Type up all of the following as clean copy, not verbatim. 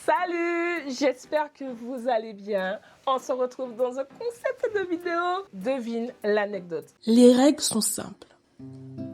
Salut, j'espère que vous allez bien. On se retrouve dans un concept de vidéo. Devine l'anecdote. Les règles sont simples.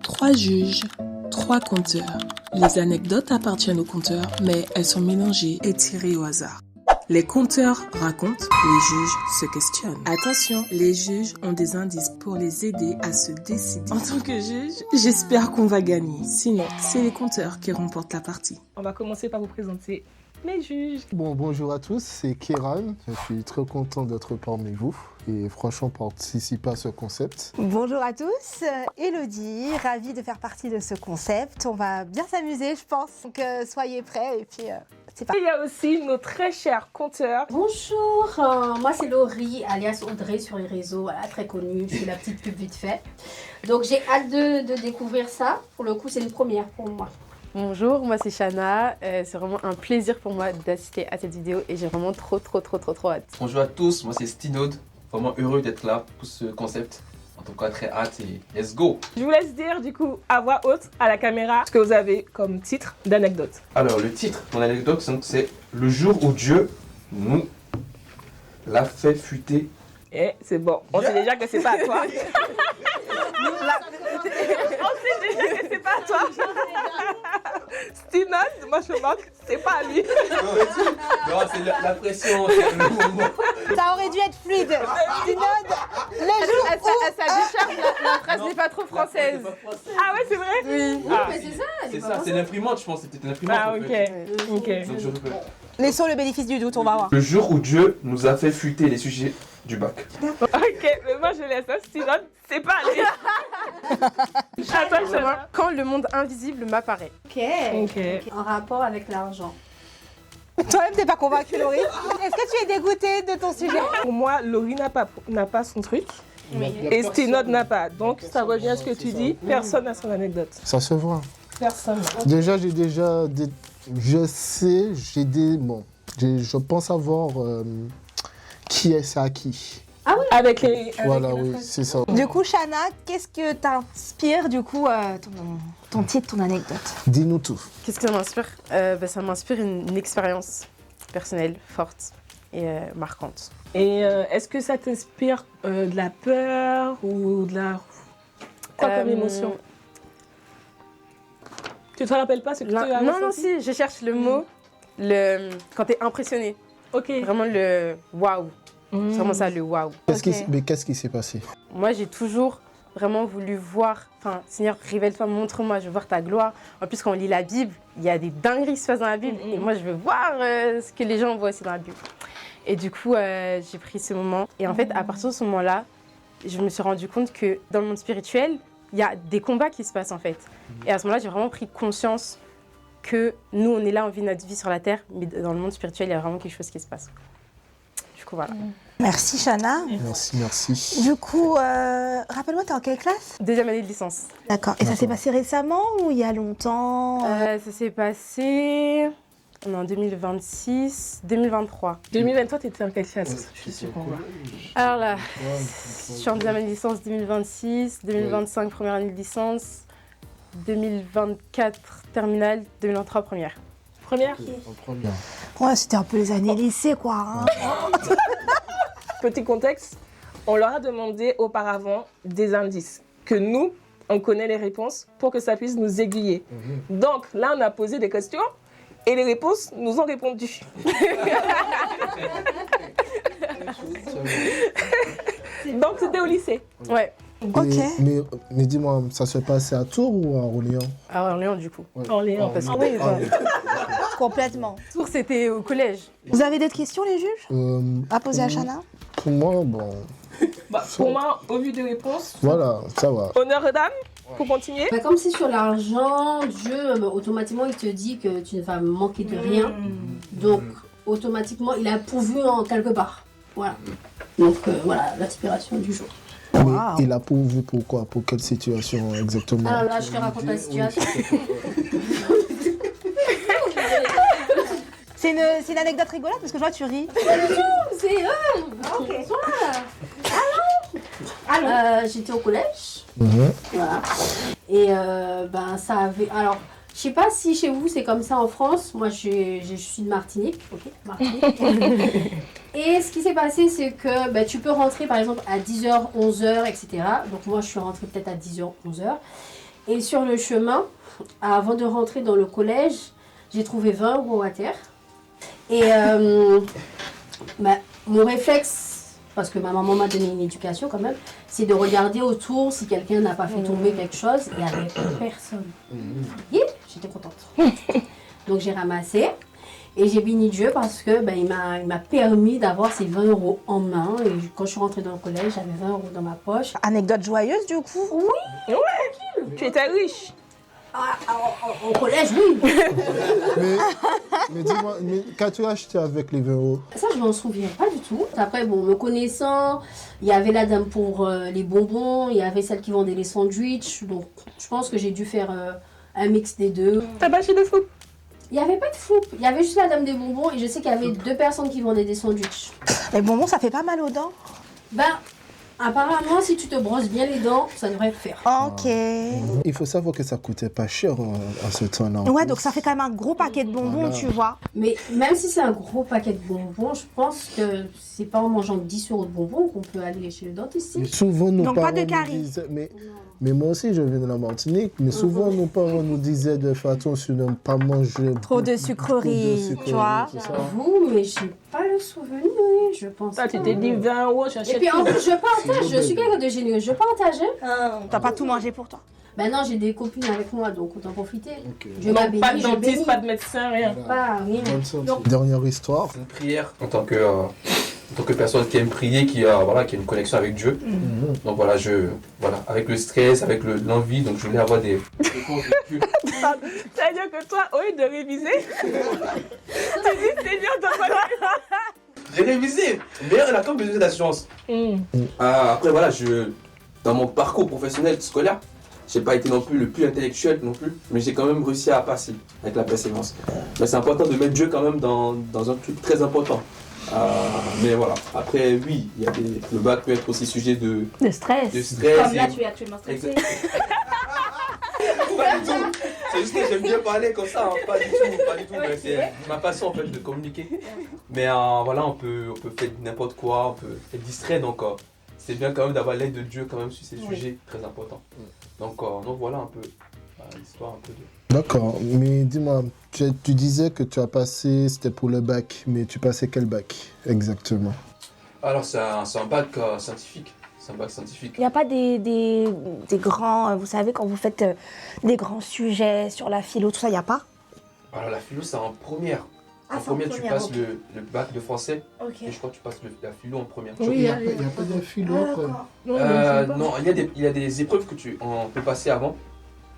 3 juges, 3 conteurs. Les anecdotes appartiennent aux conteurs, mais elles sont mélangées et tirées au hasard. Les conteurs racontent, les juges se questionnent. Attention, les juges ont des indices pour les aider à se décider. En tant que juge, j'espère qu'on va gagner. Sinon, c'est les conteurs qui remportent la partie. On va commencer par vous présenter les juges. Bonjour à tous, c'est Kéran. Je suis très content d'être parmi vous et franchement participer à ce concept. Bonjour à tous, Elodie, ravie de faire partie de ce concept. On va bien s'amuser, je pense. Donc soyez prêts et puis c'est parti. Il y a aussi nos très chers conteurs. Bonjour, moi c'est Laurie, alias Audrey sur les réseaux, voilà, très connue, je suis la petite pub vite fait. Donc j'ai hâte de découvrir ça, pour le coup c'est une première pour moi. Bonjour, moi c'est Shana, c'est vraiment un plaisir pour moi d'assister à cette vidéo et j'ai vraiment trop hâte. Bonjour à tous, moi c'est Stinod, vraiment heureux d'être là pour ce concept. En tout cas très hâte et let's go. Je vous laisse dire du coup à voix haute à la caméra ce que vous avez comme titre d'anecdote. Alors le titre de mon anecdote c'est le jour où Dieu nous l'a fait fuiter. Et c'est bon, on sait déjà que c'est pas à toi. On sait déjà que c'est pas à toi. Stinod, moi je manque, c'est pas à lui. Non, c'est la pression, c'est le moment. Ça aurait dû être fluide. Synode, le jour Ça décharge, la phrase n'est pas trop française. Ah ouais, c'est vrai? Oui. Ah. Mais c'est ça, C'est ça, c'est l'imprimante je pense, c'était l'imprimante Ah en ok, fait. ok. Donc je répète. Laissons le bénéfice du doute, on va voir. Le jour où Dieu nous a fait fuiter les sujets du bac. Ok, mais moi je laisse ça, Stinod, c'est pas à lui. À toi, Shana. Quand le monde invisible m'apparaît. Ok. En rapport avec l'argent. Toi-même, t'es pas convaincue, Laurie? Est-ce que tu es dégoûtée de ton sujet? Pour moi, Laurie n'a pas son truc. Et Stinod n'a pas. Donc ça revient à ce que tu dis, personne n'a son anecdote. Ça se voit. Personne. Déjà, je sais, je pense savoir qui est ça à qui. Avec les. Voilà, oui, c'est ça. Du coup, Shana, qu'est-ce que t'inspire du coup ton titre, ton anecdote? Dis-nous tout. Qu'est-ce que ça m'inspire Ça m'inspire une expérience personnelle forte et marquante. Et est-ce que ça t'inspire de la peur ou de la. Quoi comme émotion? Tu te rappelles pas ce que tu as Non, ressenti? si, je cherche le mot, quand t'es impressionné. Ok. Vraiment le waouh. C'est vraiment ça, le waouh. Mais qu'est-ce qui s'est passé? Moi, j'ai toujours vraiment voulu voir, Seigneur, révèle-toi, montre-moi, je veux voir ta gloire. En plus, quand on lit la Bible, il y a des dingueries qui se passent dans la Bible. Et moi, je veux voir ce que les gens voient aussi dans la Bible. Et du coup, j'ai pris ce moment. Et en fait, à partir de ce moment-là, je me suis rendu compte que dans le monde spirituel, il y a des combats qui se passent en fait. Et à ce moment-là, j'ai vraiment pris conscience que nous, on est là, on vit notre vie sur la terre, mais dans le monde spirituel, il y a vraiment quelque chose qui se passe. Du coup, voilà. Merci, Shana. Merci. Du coup, rappelle-moi, t'es en quelle classe? 2e année de licence. D'accord. Et ça s'est passé récemment ou il y a longtemps? Ça s'est passé en 2026, 2023. 2023, t'étais en quelle classe? Je suis sûre qu'on voit. Alors là, je suis en 2e année de licence 2026, 2025 première année de licence, 2024 terminale, 2023 première. Première? Ouais, c'était un peu les années lycée, quoi. Hein. Petit contexte, on leur a demandé auparavant des indices que nous, on connaît les réponses pour que ça puisse nous aiguiller. Donc là, on a posé des questions et les réponses nous ont répondu. Donc c'était au lycée. Ouais, Ok. Mais dis-moi, ça se passait à Tours ou à Orléans? à Orléans du coup. Orléans. Parce que Oui, complètement. Tours, c'était au collège. Vous avez d'autres questions, les juges, à poser à Shana? Pour moi, bon, Pour moi, au vu des réponses, voilà, ça va. honneur aux dames, pour continuer. Bah, comme c'est sur l'argent, Dieu, automatiquement, il te dit que tu ne vas manquer de rien. Donc, automatiquement, il a pourvu en quelque part. Voilà. Donc, voilà, l'inspiration du jour. Mais Wow. il a pourvu pourquoi? Pour quelle situation exactement? Alors là, je te raconte la situation. C'est une anecdote rigolote parce que je vois tu ris. C'est eux. Ok. Alors, j'étais au collège. Voilà. Et ben ça avait. Alors, je Je sais pas si chez vous c'est comme ça en France. Moi, je suis de Martinique. Ok, Martinique. Et ce qui s'est passé, c'est que tu peux rentrer par exemple à 10h, 11h, etc. Donc moi, je suis rentrée peut-être à 10h, 11h. Et sur le chemin, avant de rentrer dans le collège, j'ai trouvé 20 € à terre. Et mon réflexe, parce que ma maman m'a donné une éducation quand même, c'est de regarder autour si quelqu'un n'a pas fait tomber quelque chose. Et il n'y avait personne. Et j'étais contente. Donc j'ai ramassé. Et j'ai béni Dieu parce que il m'a permis d'avoir ces 20 € en main. Et quand je suis rentrée dans le collège, j'avais 20 € dans ma poche. Anecdote joyeuse du coup. Oui, Tu étais riche. au collège, oui. Mais dis-moi, qu'as-tu acheté avec les 20 €? Ça, je m'en souviens pas du tout. Après, me connaissant, il y avait la dame pour les bonbons, il y avait celle qui vendait les sandwichs. Donc, je pense que j'ai dû faire un mix des deux. T'as pas acheté de fou? Il n'y avait pas de floupe. Il y avait juste la dame des bonbons et je sais qu'il y avait 2 personnes qui vendaient des sandwichs. Les bonbons, ça fait pas mal aux dents. Apparemment, si tu te brosses bien les dents, ça devrait le faire. Ok. Il faut savoir que ça coûtait pas cher à ce temps-là. Ouais, donc ça fait quand même un gros paquet de bonbons, Voilà. tu vois. Mais même si c'est un gros paquet de bonbons, je pense que c'est pas en mangeant 10 € de bonbons qu'on peut aller chez le dentiste. Mais souvent, nos Donc, pas parents de nous caries. disaient... Mais moi aussi, je viens de la Martinique, mais souvent, nos parents nous disaient de faire attention de ne pas manger Trop de sucreries, tu vois. tout ça. J'avoue, mais j'ai pas le souvenir, je pense. Toi, tu pas. t'es dit 20 €, Et j'achète puis en tout. plus, je partage, je suis quelqu'un de généreux, je partage. T'as pas tout mangé pour toi. Non, j'ai des copines avec moi, donc autant profiter. Ok. Je m'as Donc, pas de béni, je dentiste, bénis. pas de médecin, rien. Pas rien. Bonne santé. Dernière histoire. C'est une prière en tant que personne qui aime prier, qui a une connexion avec Dieu. Donc voilà, avec le stress, avec l'envie, donc je voulais avoir des réponses de Dieu. Ça veut dire que toi, au lieu de réviser, tu dis Seigneur, donne-moi J'ai révisé, mais on a quand même besoin d'assurance. Après voilà, dans mon parcours professionnel scolaire, j'ai pas été non plus le plus intellectuel non plus, mais j'ai quand même réussi à passer avec la persévérance. Mais c'est important de mettre Dieu quand même dans un truc très important. Mais voilà, après oui, le bac peut être aussi sujet de stress. stress. Comme là, tu es actuellement stressé. Pas du tout. C'est juste que j'aime bien parler comme ça, hein. Pas du tout. Mais c'est ma passion en fait de communiquer. Mais voilà, on peut faire n'importe quoi, on peut être distrait, donc c'est bien quand même d'avoir l'aide de Dieu quand même sur ces sujets très importants. Donc voilà un peu l'histoire un peu de... D'accord, mais dis-moi, tu disais que tu as passé, c'était pour le bac, mais tu passais quel bac exactement? Alors c'est un bac scientifique. C'est un bac scientifique. Il n'y a pas des grands, vous savez, quand vous faites des grands sujets sur la philo, tout ça, il n'y a pas? Alors la philo c'est en première. Ah, En c'est en première tu première, passes ok. le bac de français Ok. et je crois que tu passes la philo en première. Il n'y a pas de philo après. Non, il y a des épreuves que on peut passer avant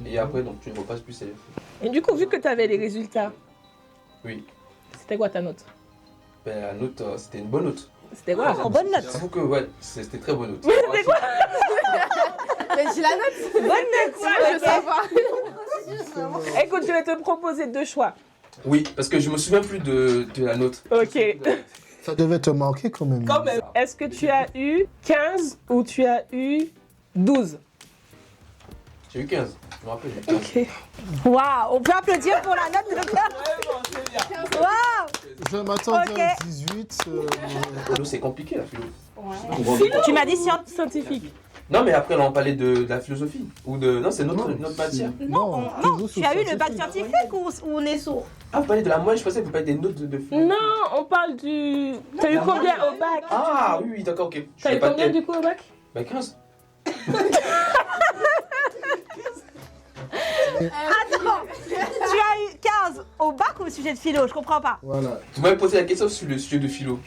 et après donc tu ne repasses plus ces épreuves. Et du coup, vu que tu avais les résultats, Oui. c'était quoi ta note? La note, c'était une bonne note. C'était quoi? En bonne note. J'avoue que ouais, c'était très bonne note. C'était quoi? Mais j'ai la note. Bonne note, Je veux savoir. Écoute, je vais te proposer 2 choix. Oui, parce que je me souviens plus de la note. Ok. Ça devait te marquer quand même. Quand même. Est-ce que tu as eu 15 ou tu as eu 12? J'ai eu 15. Je me rappelle, j'ai eu 15. Ok. Waouh, on peut applaudir pour la note de Pierre. Waouh. Je m'attendais Ok. à 18. Philo, c'est compliqué la philo. Tu m'as dit science. Scientifique. Non, mais après, là, on parlait de la philosophie. Non, c'est notre matière. Non, tu as eu le bac scientifique ou on est sourd? Ah, vous parlez de la moyenne, je pensais que vous parliez des notes de philo. Non, on parle du... T'as eu combien au bac? Ah, oui, d'accord, ok. Je T'as savais eu pas combien quel. du coup au bac? Bah, 15. Attends, tu as eu 15 au bac ou au sujet de philo? Je comprends pas. Voilà. Vous m'avez posé la question sur le sujet de philo.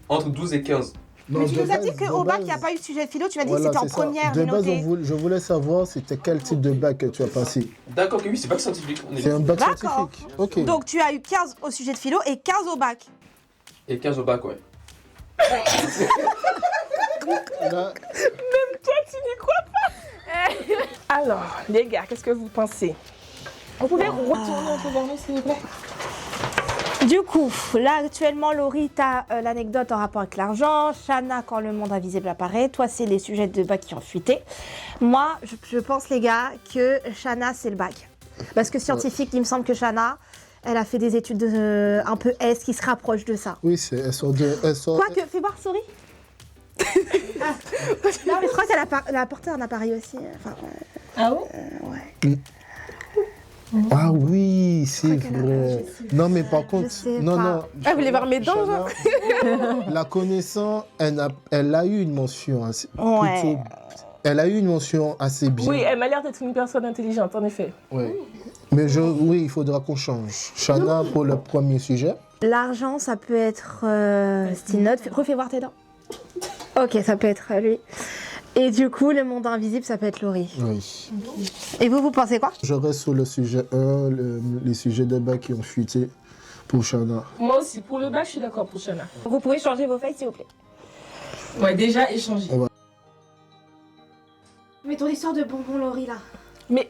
Entre 12 et 15. Non, Mais tu de nous as base- dit de qu'au bac, il base- n'y a pas eu de sujet de philo. Tu m'as dit Voilà, que c'était en c'est ça. première, De base, dénoté. je voulais savoir c'était quel type de bac que tu as passé. D'accord, ok, oui, c'est bac scientifique. On est C'est un bac D'accord. scientifique. Ok. Donc tu as eu 15 au sujet de philo et 15 au bac. Et 15 au bac, ouais. Là, Alors, les gars, qu'est-ce que vous pensez? Vous pouvez retourner autour de nous, s'il vous plaît? Du coup, là actuellement, Laurie, t'as l'anecdote en rapport avec l'argent. Shana, quand le monde invisible apparaît. Toi, c'est les sujets de bac qui ont fuité. Moi, je pense, les gars, que Shana, c'est le bac. Parce que scientifique, il me semble que Shana, elle a fait des études un peu S qui se rapprochent de ça. Oui, c'est Quoique, fais voir, souris. Non, mais je crois qu'elle a porté un appareil aussi. Enfin, Ah bon? ouais. Ah oui, c'est qu'elle a- vrai. Non, mais par contre, sais non, pas. non. Ah, vous voulez voir mes dents, genre? La connaissant, elle a eu une mention assez, Ouais. plutôt- elle a eu une mention assez bien. Oui, elle m'a l'air d'être une personne intelligente, en effet. Ouais. Mais oui, il faudra qu'on change. Shana pour le premier sujet. L'argent, ça peut être style note. Refais voir tes dents. Ok, ça peut être lui. Et du coup, le monde invisible, ça peut être Laurie. Oui. Et vous pensez quoi? Je reste sur le sujet 1, les sujets de bac qui ont fuité pour Shana. Moi aussi, pour le bac, je suis d'accord pour Shana. Vous pouvez changer vos feuilles, s'il vous plaît. Ouais, déjà échangé. Mais ton histoire de bonbons, Laurie, là. Mais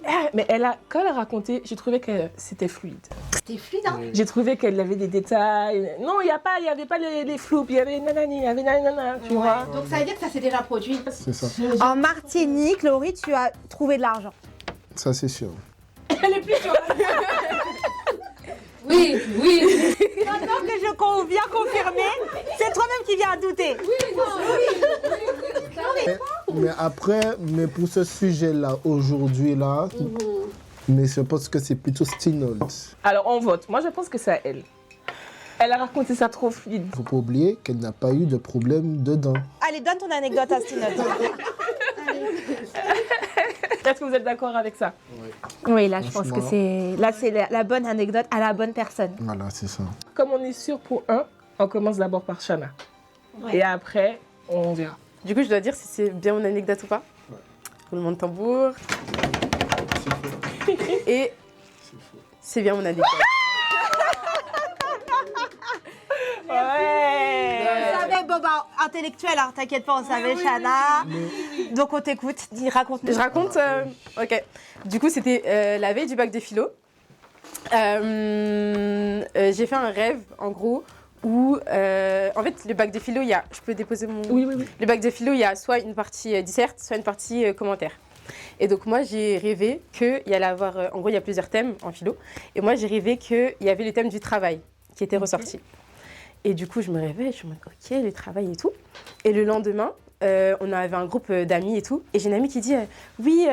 quand elle a raconté, j'ai trouvé que c'était fluide. C'était fluide, hein? J'ai trouvé qu'elle avait des détails. Non, il n'y avait pas les floupes, il y avait nanani, il y avait nanana, tu vois. Donc ça veut dire que ça s'est déjà produit. C'est ça. En Martinique, Laurie, tu as trouvé de l'argent. Ça, c'est sûr. Elle est plus sur Oui, oui. Maintenant que je viens confirmer, c'est toi-même qui viens à douter. Mais après, pour ce sujet-là, aujourd'hui, là, mais je pense que c'est plutôt Stinold. Alors, on vote. Moi, je pense que c'est à elle. Elle a raconté ça trop fluide. Il ne faut pas oublier qu'elle n'a pas eu de problème dedans. Allez, donne ton anecdote à Stinold. Est-ce que vous êtes d'accord avec ça? Oui, là, je pense que Franchement. c'est la bonne anecdote à la bonne personne. Voilà, c'est ça. Comme on est sûr pour un, on commence d'abord par Shana. Ouais. Et après, on verra. Du coup, je dois dire si c'est bien mon anecdote ou pas. Roulement de tambour. Et c'est bien mon anecdote. Ouais. On savait, bon bah, intellectuel, hein, t'inquiète pas, on savait, Shana. Donc on t'écoute, raconte-nous. Je raconte. Ok. Du coup, c'était la veille du bac de philo. J'ai fait un rêve, en gros, où, en fait, le bac de philo, il y a. Je peux déposer mon. Oui. Le bac de philo, il y a soit une partie disserte, soit une partie commentaire. Et donc, moi, j'ai rêvé qu'il y allait avoir. En gros, il y a plusieurs thèmes en philo. Et moi, j'ai rêvé qu'il y avait le thème du travail qui était ressorti. Et du coup, je me réveille, je me dis, ok, le travail et tout. Et le lendemain, on avait un groupe d'amis et tout. Et j'ai une amie qui dit, oui,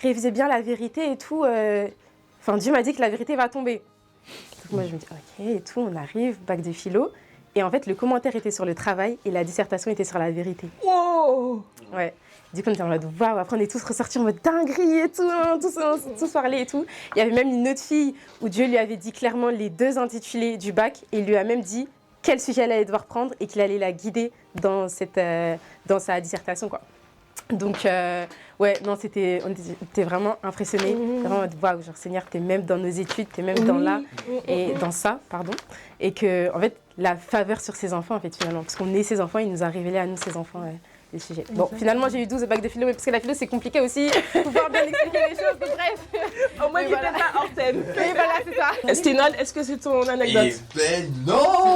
révisez bien la vérité et tout. Enfin, Dieu m'a dit que la vérité va tomber. Donc moi, je me dis, ok, et tout, on arrive, bac de philo. Et en fait, le commentaire était sur le travail et la dissertation était sur la vérité. Wow. Ouais. Du coup, on était en mode waouh. Après, on est tous ressortis en mode dinguerie et tout, hein, tous parlé et tout. Il y avait même une autre fille où Dieu lui avait dit clairement les 2 intitulés du bac et il lui a même dit quel sujet elle allait devoir prendre et qu'il allait la guider dans sa dissertation, quoi. Donc, ouais, non, on était vraiment impressionnés. Vraiment en mode waouh, genre Seigneur, t'es même dans nos études, t'es même dans là et dans ça, pardon. Et que, en fait, la faveur sur ses enfants, en fait, finalement. Parce qu'on est ses enfants, il nous a révélé à nous, ses enfants, les sujets. Bon, finalement, j'ai eu 12 au bac de philo, mais parce que la philo, c'est compliqué aussi, pouvoir bien expliquer les choses, donc bref. Au moins, il n'était pas hors thème. Et voilà, c'est ça. Sténol, est-ce que c'est ton anecdote? Eh ben non.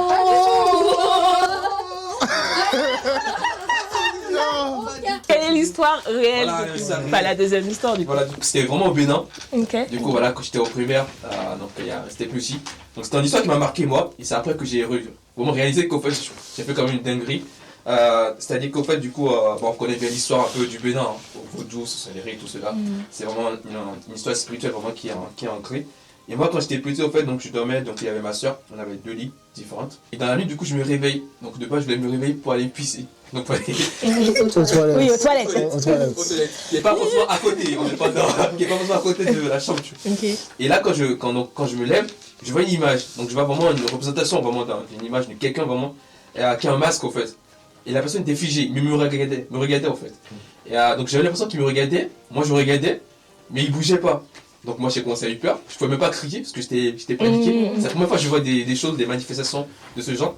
Quelle est l'histoire réelle? Voilà, du coup ça, Pas la deuxième histoire, du coup. Voilà, du coup, c'était vraiment au Bénin. Ok. Du coup, voilà, quand j'étais au primaire, donc c'était plus aussi. Donc c'était une histoire qui m'a marqué moi, et c'est après que j'ai vraiment réalisé qu'au fait, j'ai fait quand même une dinguerie. C'est-à-dire qu'au fait, du coup, bon, on connaît bien l'histoire un peu du Bénin, hein, au vaudou, sorcellerie, tout cela. C'est vraiment une histoire spirituelle vraiment qui est ancrée. Et moi, quand j'étais petit, au fait, donc je dormais, donc il y avait ma soeur, on avait 2 lits différentes. Et dans la nuit, du coup, je me réveille. Donc de base, je voulais me réveiller pour aller pisser. Donc pour aller Aux toilettes. Oui, aux toilettes. Aux toilettes. qui n'est pas forcément à côté, on n'est pas dans, qui n'est pas forcément à côté de la chambre. Tu vois. Ok. Et là, quand je me lève, je vois une image. Donc je vois vraiment une représentation, vraiment d'une image de quelqu'un vraiment qui a un masque, en fait. Et la personne était figée, mais me regardait en fait. Et donc j'avais l'impression qu'il me regardait, moi je regardais, mais il bougeait pas. Donc moi j'ai commencé à avoir peur, je pouvais même pas crier parce que j'étais paniqué. C'est la première fois que je vois des choses, des manifestations de ce genre.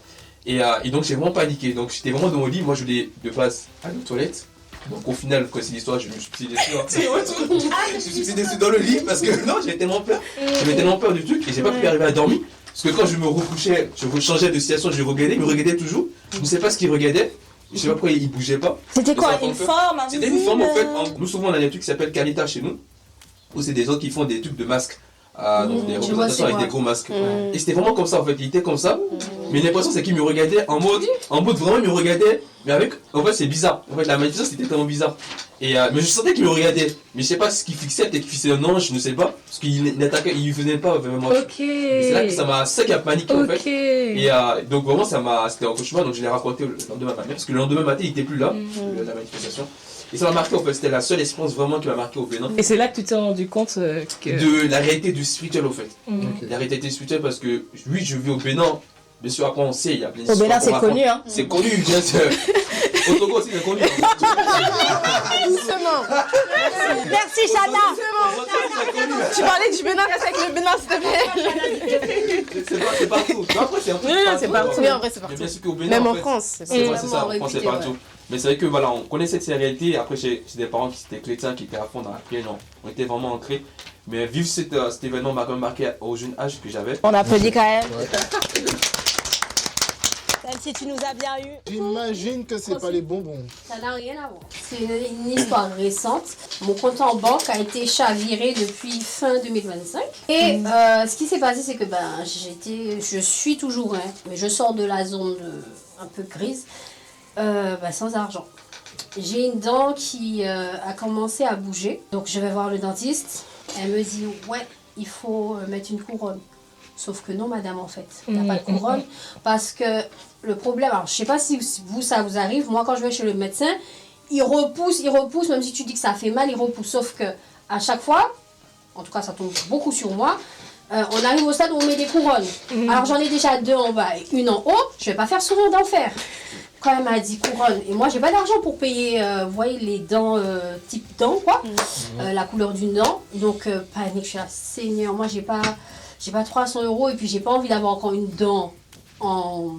Et donc j'ai vraiment paniqué, donc j'étais vraiment dans mon lit, moi je voulais de base aller aux toilettes. Donc au final, quand c'est l'histoire, je me suis déçu. Je me suis déçu dans le lit parce que non, j'avais tellement peur. J'avais tellement peur du truc et j'ai pas pu arriver à dormir. Parce que quand je me recouchais, je changeais de situation, je regardais, il me regardait toujours. Je ne sais pas ce qu'il regardait. Je sais pas pourquoi il bougeait pas. C'était quoi, Ça une fait forme C'était une forme en fait. Nous souvent on a des trucs qui s'appellent Carita chez nous. Où c'est des autres qui font des trucs de masques donc des Je vois, représentations c'est avec moi. des gros masques. Et c'était vraiment comme ça en fait, il était comme ça. Mais l'impression c'est qu'il me regardait en mode vraiment il me regardait, mais avec, en fait c'est bizarre. En fait la manifestation c'était tellement bizarre. Et mais je sentais qu'il me regardait, mais je sais pas ce qu'il fixait, peut-être qu'il fixait un ange, je ne sais pas, parce qu'il n'attaquait, il faisait pas vraiment. Ok. Et c'est là que ça qui a paniqué en fait. Ok. Et donc vraiment c'était un cauchemar, donc je l'ai raconté le lendemain matin, parce que le lendemain matin il était plus là, la manifestation. Et ça m'a marqué en fait, c'était la seule expérience vraiment qui m'a marqué au Bénin. Et c'est là que tu t'es rendu compte que. De la réalité du spirituel au fait. Ok. La réalité du spirituel parce que oui je vis au Bénin, bien sûr après on sait, il y a plein Au Bénin, c'est connu, hein. C'est connu bien sûr. Au Togo aussi c'est connu. Doucement. Merci, Chana. Tu parlais du Bénin, reste avec le Bénin, s'il te plaît. C'est partout. Non, après c'est un peu c'est partout. Oui, en vrai, c'est Mais partout. bien sûr qu'au Bénin Même en fait, France. c'est ça, en France c'est répété, partout. Mais c'est vrai que voilà, on connaissait cette réalité. Après, j'ai des parents qui étaient chrétiens, qui étaient à fond dans la prière. On était vraiment ancrés. Mais vivre cet événement m'a quand même marqué au jeune âge que j'avais. On applaudit quand même. Ouais. Même si tu nous as bien eu. J'imagine que c'est pas les bonbons. Ça n'a rien à voir. C'est une histoire récente. Mon compte en banque a été chaviré depuis fin 2025. Et ce qui s'est passé, c'est que je suis toujours, mais je sors de la zone un peu grise, sans argent. J'ai une dent qui a commencé à bouger. Donc je vais voir le dentiste. Elle me dit, ouais, il faut mettre une couronne. Sauf que non, madame, en fait, il n'y a pas de couronne. Parce que le problème, alors je ne sais pas si vous, ça vous arrive. Moi, quand je vais chez le médecin, il repousse, même si tu dis que ça fait mal, il repousse. Sauf que à chaque fois, en tout cas, ça tombe beaucoup sur moi, on arrive au stade où on met des couronnes. Alors j'en ai déjà 2 en bas et 1 en haut. Je ne vais pas faire sourire d'enfer. Quand elle m'a dit couronne, et moi j'ai pas d'argent pour payer, vous voyez, les dents, type dents, quoi, la couleur d'une dent. Donc, panique, je suis là, Seigneur, moi j'ai pas 300 € et puis j'ai pas envie d'avoir encore une dent en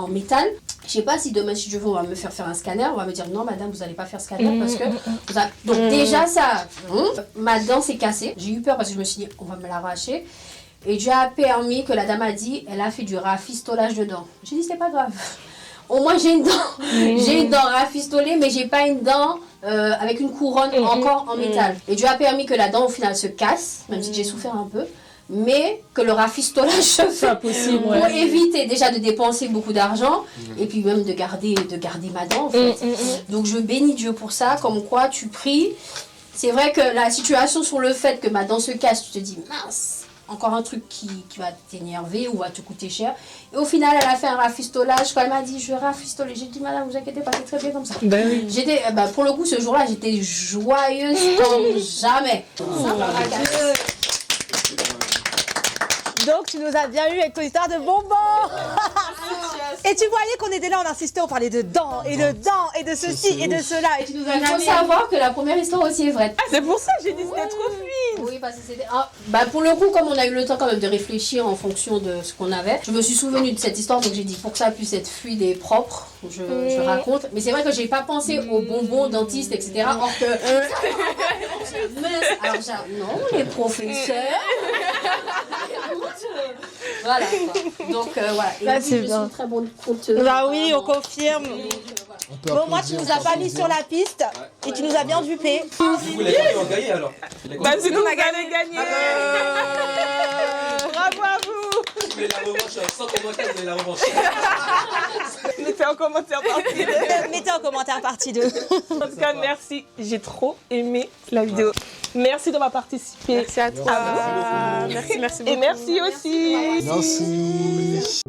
métal. Je sais pas si demain, si je veux, on va me faire un scanner. On va me dire non, madame, vous n'allez pas faire scanner parce que. Donc, déjà, ça. Ma dent s'est cassée. J'ai eu peur parce que je me suis dit, on va me l'arracher. Et Dieu a permis que la dame a dit, elle a fait du rafistolage de dents. J'ai dit, c'est pas grave. Au moins, j'ai une dent. J'ai une dent rafistolée, mais j'ai pas une dent avec une couronne encore en métal. Et Dieu a permis que la dent, au final, se casse, même si j'ai souffert un peu. Mais que le rafistolage se fait possible, pour éviter déjà de dépenser beaucoup d'argent et puis même de garder ma dent en fait. Donc je bénis Dieu pour ça, comme quoi tu pries. C'est vrai que la situation sur le fait que ma dent se casse, tu te dis mince, encore un truc qui va t'énerver ou va te coûter cher. Et au final, elle a fait un rafistolage. Quand elle m'a dit je vais rafistoler, j'ai dit madame, vous inquiétez pas, c'est très bien comme ça. Ben oui. J'étais, pour le coup, ce jour-là, j'étais joyeuse comme jamais. Donc tu nous as bien eu avec ton histoire de bonbons. Et tu voyais qu'on était là, on insistait, on parlait de dents et de dents et de ceci et de cela. Et tu nous as Il faut savoir que la première histoire aussi est vraie. Ah, c'est pour ça que j'ai dit c'était trop fluide. Oui, parce que c'était. Pour le coup, comme on a eu le temps quand même de réfléchir en fonction de ce qu'on avait, je me suis souvenue de cette histoire, donc j'ai dit pour que ça puisse être fluide et propre, je raconte. Mais c'est vrai que j'ai pas pensé aux bonbons, dentistes, etc. Or que. Alors, non, les professeurs. Voilà. Quoi. Donc, voilà. Et Là, puis, c'est je bien. suis très bonne conteuse. Bah oui, on confirme. On peut Bon, moi, tu applaudir nous as pas encore mis plus sur bien. la piste et tu nous as bien dupé. Vous les avez gagné alors. Bah, sinon, on a gagné. Bravo à vous. Vous voulez la revanche, sans commentaire, vous avez la revanche. Mettez en commentaire partie 2. Mettez en commentaire partie 2. En tout cas, merci. J'ai trop aimé la vidéo. Merci d'avoir participé. Merci à toi. Merci beaucoup. Merci beaucoup. Et merci aussi. Merci.